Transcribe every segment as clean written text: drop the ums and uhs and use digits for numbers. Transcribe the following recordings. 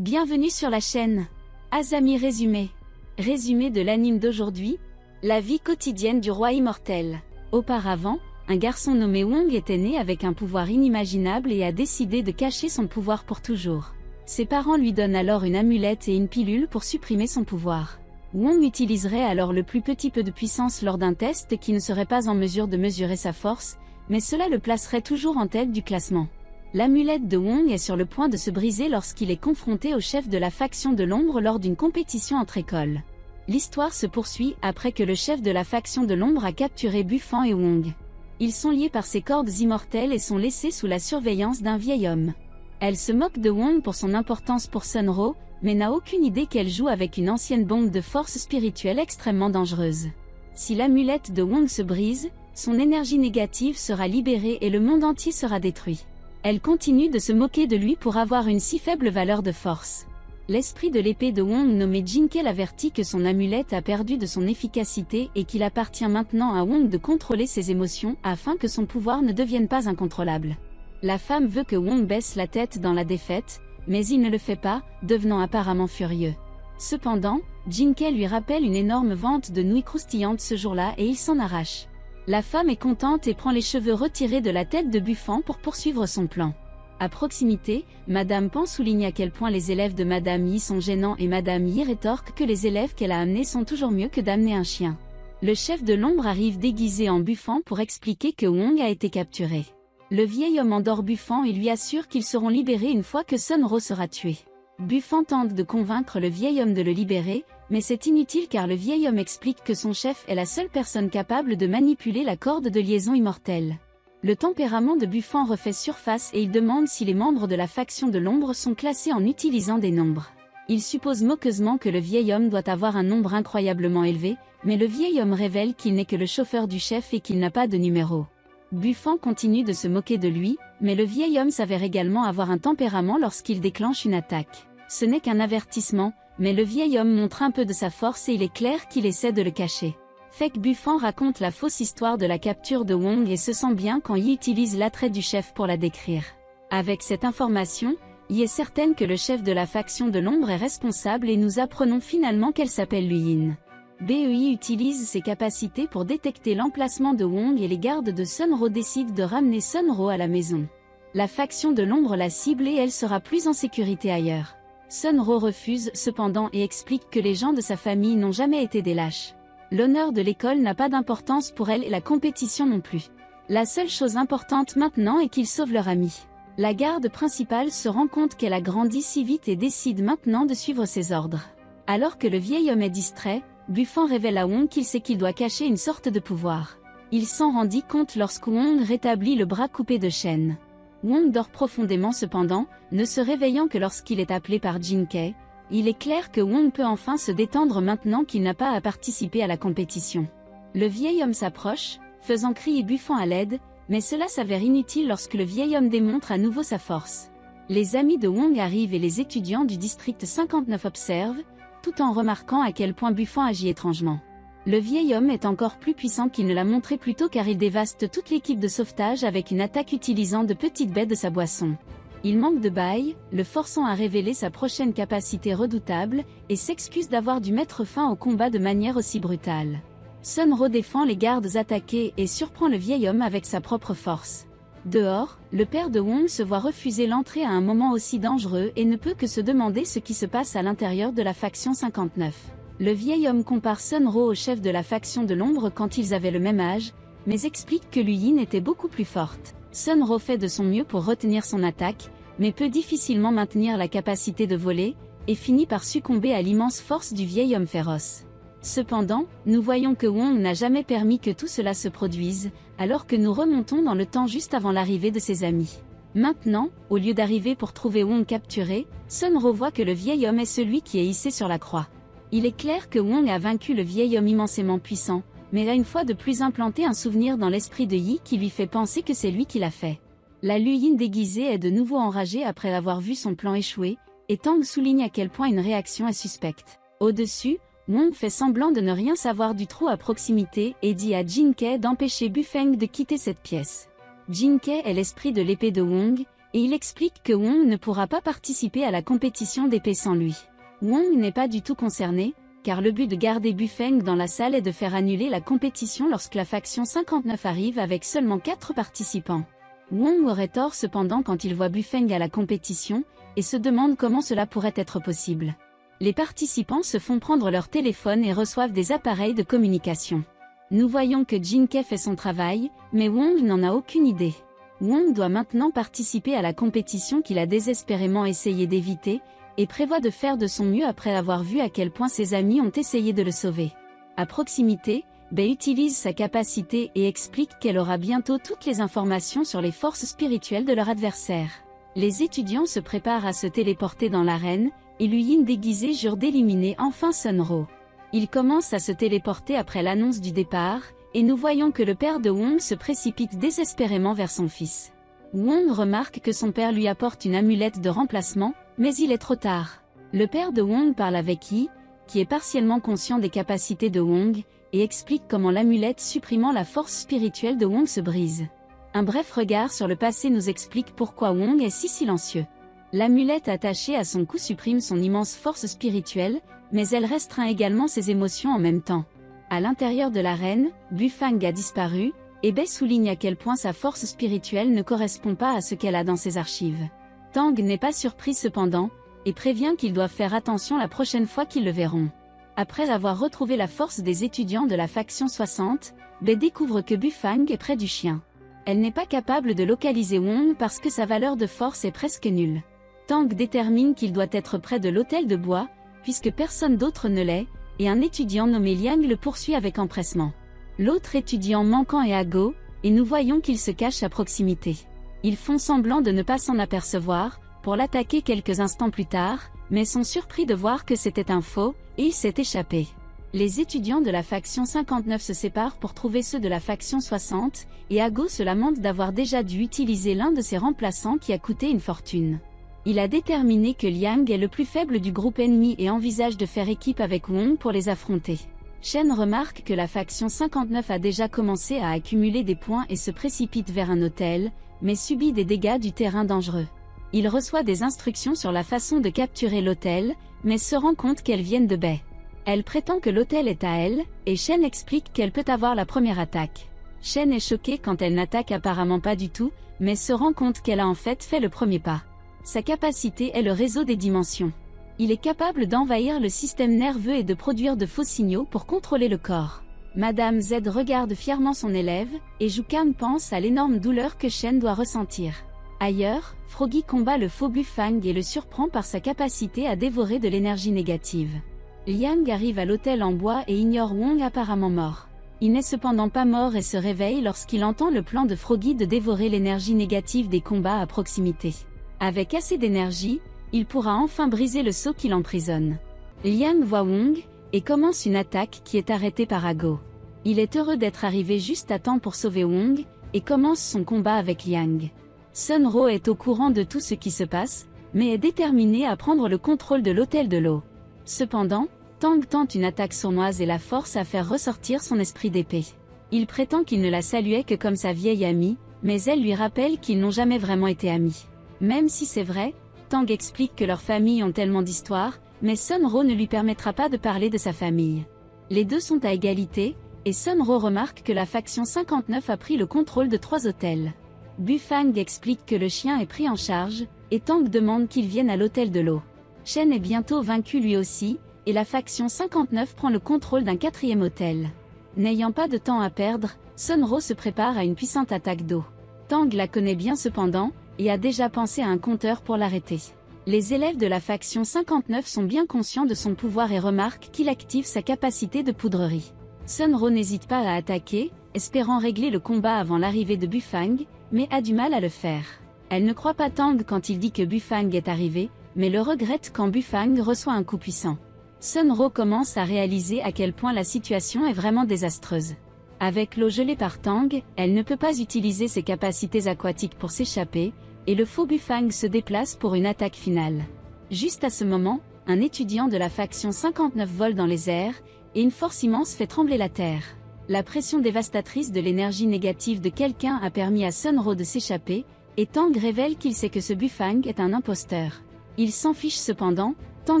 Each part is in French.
Bienvenue sur la chaîne. Azami résumé. Résumé de l'anime d'aujourd'hui, la vie quotidienne du roi immortel. Auparavant, un garçon nommé Wong était né avec un pouvoir inimaginable et a décidé de cacher son pouvoir pour toujours. Ses parents lui donnent alors une amulette et une pilule pour supprimer son pouvoir. Wong utiliserait alors le plus petit peu de puissance lors d'un test qui ne serait pas en mesure de mesurer sa force, mais cela le placerait toujours en tête du classement. L'amulette de Wong est sur le point de se briser lorsqu'il est confronté au chef de la faction de l'ombre lors d'une compétition entre écoles. L'histoire se poursuit après que le chef de la faction de l'ombre a capturé Buffon et Wong. Ils sont liés par ses cordes immortelles et sont laissés sous la surveillance d'un vieil homme. Elle se moque de Wong pour son importance pour Sunro, mais n'a aucune idée qu'elle joue avec une ancienne bombe de force spirituelle extrêmement dangereuse. Si l'amulette de Wong se brise, son énergie négative sera libérée et le monde entier sera détruit. Elle continue de se moquer de lui pour avoir une si faible valeur de force. L'esprit de l'épée de Wong nommé Jinke l'avertit que son amulette a perdu de son efficacité et qu'il appartient maintenant à Wong de contrôler ses émotions afin que son pouvoir ne devienne pas incontrôlable. La femme veut que Wong baisse la tête dans la défaite, mais il ne le fait pas, devenant apparemment furieux. Cependant, Jinke lui rappelle une énorme vente de nouilles croustillantes ce jour-là et il s'en arrache. La femme est contente et prend les cheveux retirés de la tête de Buffon pour poursuivre son plan. À proximité, Madame Pan souligne à quel point les élèves de Madame Yi sont gênants et Madame Yi rétorque que les élèves qu'elle a amenés sont toujours mieux que d'amener un chien. Le chef de l'ombre arrive déguisé en Buffon pour expliquer que Wong a été capturé. Le vieil homme endort Buffon et lui assure qu'ils seront libérés une fois que Sunro sera tué. Buffon tente de convaincre le vieil homme de le libérer, mais c'est inutile car le vieil homme explique que son chef est la seule personne capable de manipuler la corde de liaison immortelle. Le tempérament de Buffon refait surface et il demande si les membres de la faction de l'ombre sont classés en utilisant des nombres. Il suppose moqueusement que le vieil homme doit avoir un nombre incroyablement élevé, mais le vieil homme révèle qu'il n'est que le chauffeur du chef et qu'il n'a pas de numéro. Buffon continue de se moquer de lui, mais le vieil homme s'avère également avoir un tempérament lorsqu'il déclenche une attaque. Ce n'est qu'un avertissement, mais le vieil homme montre un peu de sa force et il est clair qu'il essaie de le cacher. Fait que Buffon raconte la fausse histoire de la capture de Wong et se sent bien quand Yi utilise l'attrait du chef pour la décrire. Avec cette information, Yi est certaine que le chef de la faction de l'ombre est responsable et nous apprenons finalement qu'elle s'appelle Luyin. BEI utilise ses capacités pour détecter l'emplacement de Wong et les gardes de Sunro décident de ramener Sunro à la maison. La faction de l'ombre la cible et elle sera plus en sécurité ailleurs. Sunro refuse cependant et explique que les gens de sa famille n'ont jamais été des lâches. L'honneur de l'école n'a pas d'importance pour elle et la compétition non plus. La seule chose importante maintenant est qu'ils sauvent leur ami. La garde principale se rend compte qu'elle a grandi si vite et décide maintenant de suivre ses ordres. Alors que le vieil homme est distrait, Buffon révèle à Wong qu'il sait qu'il doit cacher une sorte de pouvoir. Il s'en rendit compte lorsque Wong rétablit le bras coupé de chaîne. Wong dort profondément cependant, ne se réveillant que lorsqu'il est appelé par Jinke. Il est clair que Wong peut enfin se détendre maintenant qu'il n'a pas à participer à la compétition. Le vieil homme s'approche, faisant crier Buffon à l'aide, mais cela s'avère inutile lorsque le vieil homme démontre à nouveau sa force. Les amis de Wong arrivent et les étudiants du district 59 observent, tout en remarquant à quel point Buffon agit étrangement. Le vieil homme est encore plus puissant qu'il ne l'a montré plus tôt car il dévaste toute l'équipe de sauvetage avec une attaque utilisant de petites baies de sa boisson. Il manque de bail, le forçant à révéler sa prochaine capacité redoutable, et s'excuse d'avoir dû mettre fin au combat de manière aussi brutale. Sunro défend les gardes attaqués et surprend le vieil homme avec sa propre force. Dehors, le père de Wong se voit refuser l'entrée à un moment aussi dangereux et ne peut que se demander ce qui se passe à l'intérieur de la faction 59. Le vieil homme compare Sunro au chef de la faction de l'ombre quand ils avaient le même âge, mais explique que Luyin était beaucoup plus forte. Sunro fait de son mieux pour retenir son attaque, mais peut difficilement maintenir la capacité de voler, et finit par succomber à l'immense force du vieil homme féroce. Cependant, nous voyons que Wong n'a jamais permis que tout cela se produise, alors que nous remontons dans le temps juste avant l'arrivée de ses amis. Maintenant, au lieu d'arriver pour trouver Wong capturé, Sunro voit que le vieil homme est celui qui est hissé sur la croix. Il est clair que Wong a vaincu le vieil homme immensément puissant, mais a une fois de plus implanté un souvenir dans l'esprit de Yi qui lui fait penser que c'est lui qui l'a fait. La Luyin déguisée est de nouveau enragée après avoir vu son plan échouer, et Tang souligne à quel point une réaction est suspecte. Au-dessus, Wong fait semblant de ne rien savoir du trou à proximité et dit à Jinke d'empêcher Bufeng de quitter cette pièce. Jinke est l'esprit de l'épée de Wong, Et il explique que Wong ne pourra pas participer à la compétition d'épée sans lui. Wong n'est pas du tout concerné, car le but de garder Bufeng dans la salle est de faire annuler la compétition lorsque la faction 59 arrive avec seulement 4 participants. Wong aurait tort cependant quand il voit Bufeng à la compétition, et se demande comment cela pourrait être possible. Les participants se font prendre leur téléphone et reçoivent des appareils de communication. Nous voyons que Jinkei fait son travail, mais Wong n'en a aucune idée. Wong doit maintenant participer à la compétition qu'il a désespérément essayé d'éviter, et prévoit de faire de son mieux après avoir vu à quel point ses amis ont essayé de le sauver. À proximité, Bei utilise sa capacité et explique qu'elle aura bientôt toutes les informations sur les forces spirituelles de leur adversaire. Les étudiants se préparent à se téléporter dans l'arène, et Lu Yin déguisé jure d'éliminer enfin Sunro. Il commence à se téléporter après l'annonce du départ, et nous voyons que le père de Wong se précipite désespérément vers son fils. Wong remarque que son père lui apporte une amulette de remplacement, mais il est trop tard. Le père de Wong parle avec Yi, qui est partiellement conscient des capacités de Wong, et explique comment l'amulette supprimant la force spirituelle de Wong se brise. Un bref regard sur le passé nous explique pourquoi Wong est si silencieux. L'amulette attachée à son cou supprime son immense force spirituelle, mais elle restreint également ses émotions en même temps. À l'intérieur de l'arène, Bufang a disparu, et Bei souligne à quel point sa force spirituelle ne correspond pas à ce qu'elle a dans ses archives. Tang n'est pas surpris cependant, et prévient qu'ils doivent faire attention la prochaine fois qu'ils le verront. Après avoir retrouvé la force des étudiants de la faction 60, Bei découvre que Bufang est près du chien. Elle n'est pas capable de localiser Wong parce que sa valeur de force est presque nulle. Tang détermine qu'il doit être près de l'hôtel de bois, puisque personne d'autre ne l'est, et un étudiant nommé Liang le poursuit avec empressement. L'autre étudiant manquant est Ago, et nous voyons qu'il se cache à proximité. Ils font semblant de ne pas s'en apercevoir, pour l'attaquer quelques instants plus tard, mais sont surpris de voir que c'était un faux, et il s'est échappé. Les étudiants de la faction 59 se séparent pour trouver ceux de la faction 60, et Ago se lamente d'avoir déjà dû utiliser l'un de ses remplaçants qui a coûté une fortune. Il a déterminé que Liang est le plus faible du groupe ennemi et envisage de faire équipe avec Wong pour les affronter. Shen remarque que la faction 59 a déjà commencé à accumuler des points et se précipite vers un hôtel, mais subit des dégâts du terrain dangereux. Il reçoit des instructions sur la façon de capturer l'hôtel, mais se rend compte qu'elles viennent de Bei. Elle prétend que l'hôtel est à elle, et Shen explique qu'elle peut avoir la première attaque. Shen est choquée quand elle n'attaque apparemment pas du tout, mais se rend compte qu'elle a en fait fait le premier pas. Sa capacité est le réseau des dimensions. Il est capable d'envahir le système nerveux et de produire de faux signaux pour contrôler le corps. Madame Z regarde fièrement son élève, et Jukan pense à l'énorme douleur que Shen doit ressentir. Ailleurs, Froggy combat le faux Bufang et le surprend par sa capacité à dévorer de l'énergie négative. Liang arrive à l'hôtel en bois et ignore Wong apparemment mort. Il n'est cependant pas mort et se réveille lorsqu'il entend le plan de Froggy de dévorer l'énergie négative des combats à proximité. Avec assez d'énergie, il pourra enfin briser le sceau qui l'emprisonne. Liang voit Wong, et commence une attaque qui est arrêtée par Ago. Il est heureux d'être arrivé juste à temps pour sauver Wong, et commence son combat avec Liang. Sunro est au courant de tout ce qui se passe, mais est déterminé à prendre le contrôle de l'hôtel de l'eau. Cependant, Tang tente une attaque sournoise et la force à faire ressortir son esprit d'épée. Il prétend qu'il ne la saluait que comme sa vieille amie, mais elle lui rappelle qu'ils n'ont jamais vraiment été amis. Même si c'est vrai, Tang explique que leurs familles ont tellement d'histoires, mais Sunro ne lui permettra pas de parler de sa famille. Les deux sont à égalité, et Sunro remarque que la faction 59 a pris le contrôle de 3 hôtels. Bufang explique que le chien est pris en charge, et Tang demande qu'il vienne à l'hôtel de l'eau. Shen est bientôt vaincu lui aussi, et la faction 59 prend le contrôle d'un 4e hôtel. N'ayant pas de temps à perdre, Sunro se prépare à une puissante attaque d'eau. Tang la connaît bien cependant, et a déjà pensé à un compteur pour l'arrêter. Les élèves de la faction 59 sont bien conscients de son pouvoir et remarquent qu'il active sa capacité de poudrerie. Sunro n'hésite pas à attaquer, espérant régler le combat avant l'arrivée de Bufang, mais a du mal à le faire. Elle ne croit pas Tang quand il dit que Bufang est arrivé, mais le regrette quand Bufang reçoit un coup puissant. Sunro commence à réaliser à quel point la situation est vraiment désastreuse. Avec l'eau gelée par Tang, elle ne peut pas utiliser ses capacités aquatiques pour s'échapper, et le faux Bufang se déplace pour une attaque finale. Juste à ce moment, un étudiant de la faction 59 vole dans les airs, et une force immense fait trembler la terre. La pression dévastatrice de l'énergie négative de quelqu'un a permis à Sunro de s'échapper, et Tang révèle qu'il sait que ce Bufang est un imposteur. Il s'en fiche cependant, Tang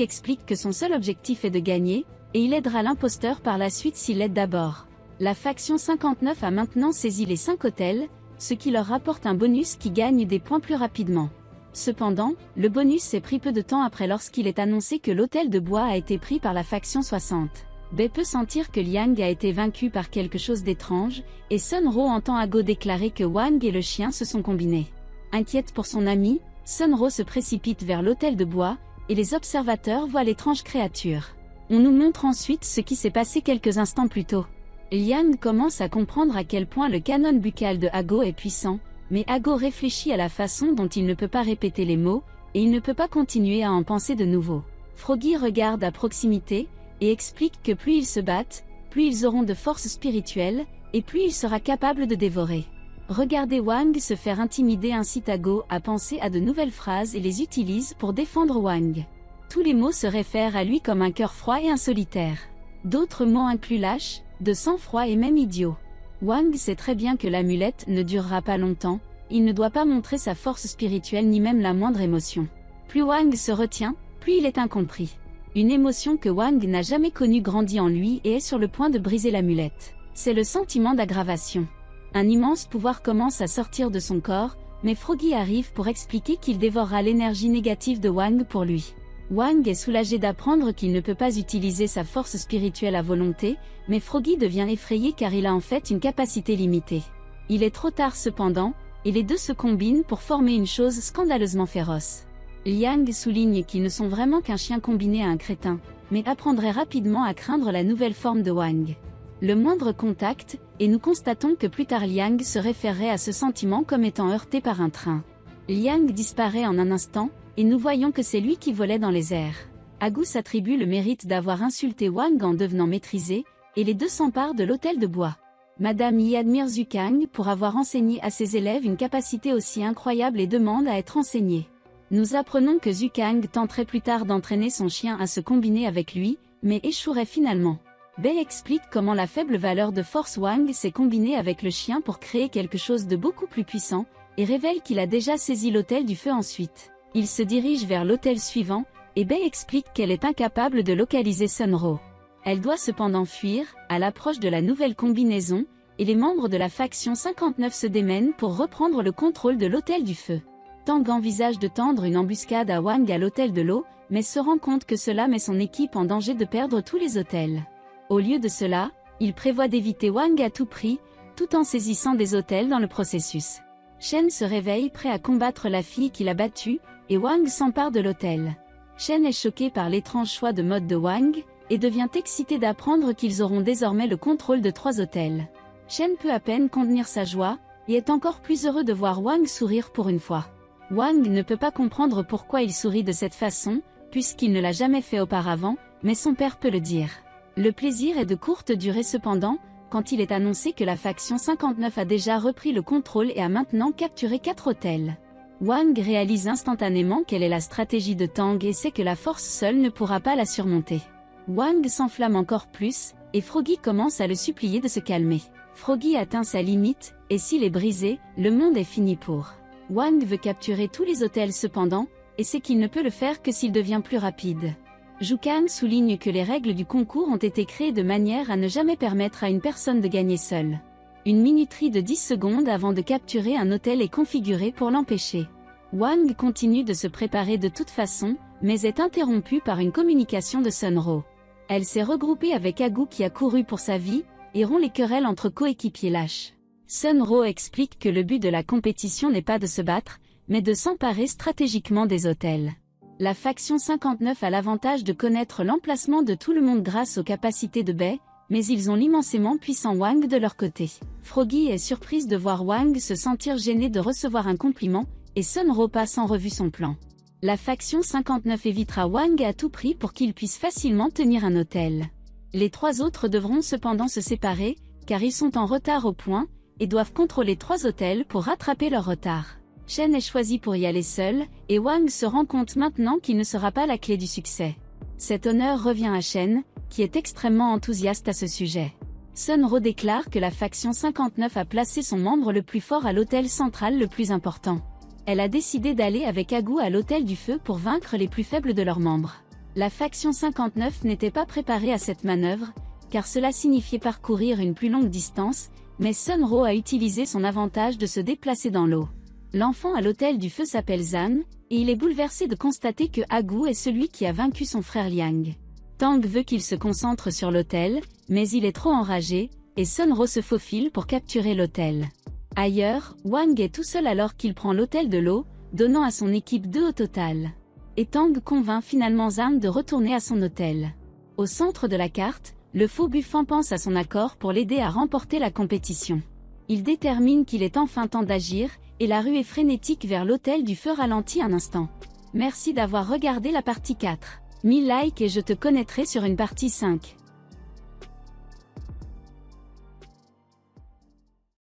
explique que son seul objectif est de gagner, et il aidera l'imposteur par la suite s'il l'aide d'abord. La faction 59 a maintenant saisi les 5 hôtels, ce qui leur rapporte un bonus qui gagne des points plus rapidement. Cependant, le bonus est pris peu de temps après lorsqu'il est annoncé que l'hôtel de bois a été pris par la faction 60. Bei peut sentir que Liang a été vaincu par quelque chose d'étrange, et Sun Ro entend Ago déclarer que Wang et le chien se sont combinés. Inquiète pour son ami, Sun Ro se précipite vers l'hôtel de bois, et les observateurs voient l'étrange créature. On nous montre ensuite ce qui s'est passé quelques instants plus tôt. Liang commence à comprendre à quel point le canon buccal de Ago est puissant, mais Ago réfléchit à la façon dont il ne peut pas répéter les mots, et il ne peut pas continuer à en penser de nouveau. Froggy regarde à proximité, et explique que plus ils se battent, plus ils auront de force spirituelle, et plus il sera capable de dévorer. Regarder Wang se faire intimider incite Ago à penser à de nouvelles phrases et les utilise pour défendre Wang. Tous les mots se réfèrent à lui comme un cœur froid et un solitaire. D'autres mots incluent lâche, de sang-froid et même idiot. Wang sait très bien que l'amulette ne durera pas longtemps, il ne doit pas montrer sa force spirituelle ni même la moindre émotion. Plus Wang se retient, plus il est incompris. Une émotion que Wang n'a jamais connue grandit en lui et est sur le point de briser l'amulette. C'est le sentiment d'aggravation. Un immense pouvoir commence à sortir de son corps, mais Froggy arrive pour expliquer qu'il dévorera l'énergie négative de Wang pour lui. Wang est soulagé d'apprendre qu'il ne peut pas utiliser sa force spirituelle à volonté, mais Froggy devient effrayé car il a en fait une capacité limitée. Il est trop tard cependant, et les deux se combinent pour former une chose scandaleusement féroce. Liang souligne qu'ils ne sont vraiment qu'un chien combiné à un crétin, mais apprendraient rapidement à craindre la nouvelle forme de Wang. Le moindre contact, et nous constatons que plus tard Liang se référerait à ce sentiment comme étant heurté par un train. Liang disparaît en un instant, et nous voyons que c'est lui qui volait dans les airs. Agu s'attribue le mérite d'avoir insulté Wang en devenant maîtrisé, et les deux s'emparent de l'hôtel de bois. Madame y admire Zukang pour avoir enseigné à ses élèves une capacité aussi incroyable et demande à être enseignée. Nous apprenons que Zukang tenterait plus tard d'entraîner son chien à se combiner avec lui, mais échouerait finalement. Bei explique comment la faible valeur de force Wang s'est combinée avec le chien pour créer quelque chose de beaucoup plus puissant, et révèle qu'il a déjà saisi l'hôtel du feu ensuite. Il se dirige vers l'hôtel suivant, et Bei explique qu'elle est incapable de localiser Sun Ro. Elle doit cependant fuir, à l'approche de la nouvelle combinaison, et les membres de la faction 59 se démènent pour reprendre le contrôle de l'hôtel du feu. Tang envisage de tendre une embuscade à Wang à l'hôtel de l'eau, mais se rend compte que cela met son équipe en danger de perdre tous les hôtels. Au lieu de cela, il prévoit d'éviter Wang à tout prix, tout en saisissant des hôtels dans le processus. Shen se réveille prêt à combattre la fille qu'il a battue, et Wang s'empare de l'hôtel. Shen est choqué par l'étrange choix de mode de Wang, et devient excité d'apprendre qu'ils auront désormais le contrôle de 3 hôtels. Shen peut à peine contenir sa joie, et est encore plus heureux de voir Wang sourire pour une fois. Wang ne peut pas comprendre pourquoi il sourit de cette façon, puisqu'il ne l'a jamais fait auparavant, mais son père peut le dire. Le plaisir est de courte durée cependant, quand il est annoncé que la faction 59 a déjà repris le contrôle et a maintenant capturé 4 hôtels. Wang réalise instantanément quelle est la stratégie de Tang et sait que la force seule ne pourra pas la surmonter. Wang s'enflamme encore plus, et Froggy commence à le supplier de se calmer. Froggy atteint sa limite, et s'il est brisé, le monde est fini pour. Wang veut capturer tous les hôtels cependant, et sait qu'il ne peut le faire que s'il devient plus rapide. Zukang souligne que les règles du concours ont été créées de manière à ne jamais permettre à une personne de gagner seule. Une minuterie de 10 secondes avant de capturer un hôtel est configurée pour l'empêcher. Wang continue de se préparer de toute façon, mais est interrompue par une communication de Sun Ro. Elle s'est regroupée avec Agu qui a couru pour sa vie, et rompt les querelles entre coéquipiers lâches. Sun Ro explique que le but de la compétition n'est pas de se battre, mais de s'emparer stratégiquement des hôtels. La faction 59 a l'avantage de connaître l'emplacement de tout le monde grâce aux capacités de Bei, mais ils ont l'immensément puissant Wang de leur côté. Froggy est surprise de voir Wang se sentir gêné de recevoir un compliment, et Sun Ro passe en revue son plan. La faction 59 évitera Wang à tout prix pour qu'il puisse facilement tenir un hôtel. Les 3 autres devront cependant se séparer, car ils sont en retard au point, et doivent contrôler 3 hôtels pour rattraper leur retard. Shen est choisi pour y aller seul, et Wang se rend compte maintenant qu'il ne sera pas la clé du succès. Cet honneur revient à Shen, qui est extrêmement enthousiaste à ce sujet. Sun Ro déclare que la faction 59 a placé son membre le plus fort à l'hôtel central le plus important. elle a décidé d'aller avec Agou à l'Hôtel du Feu pour vaincre les plus faibles de leurs membres. La faction 59 n'était pas préparée à cette manœuvre, car cela signifiait parcourir une plus longue distance, mais Sunro a utilisé son avantage de se déplacer dans l'eau. L'enfant à l'Hôtel du Feu s'appelle Zan, et il est bouleversé de constater que Agou est celui qui a vaincu son frère Liang. Tang veut qu'il se concentre sur l'hôtel, mais il est trop enragé, et Sunro se faufile pour capturer l'hôtel. Ailleurs, Wang est tout seul alors qu'il prend l'hôtel de l'eau, donnant à son équipe 2 au total. Et Tang convainc finalement Zan de retourner à son hôtel. Au centre de la carte, le faux Buffon pense à son accord pour l'aider à remporter la compétition. Il détermine qu'il est enfin temps d'agir, et la rue est frénétique vers l'Hôtel du Feu ralentit un instant. Merci d'avoir regardé la partie 4. 1000 likes et je te connaîtrai sur une partie 5.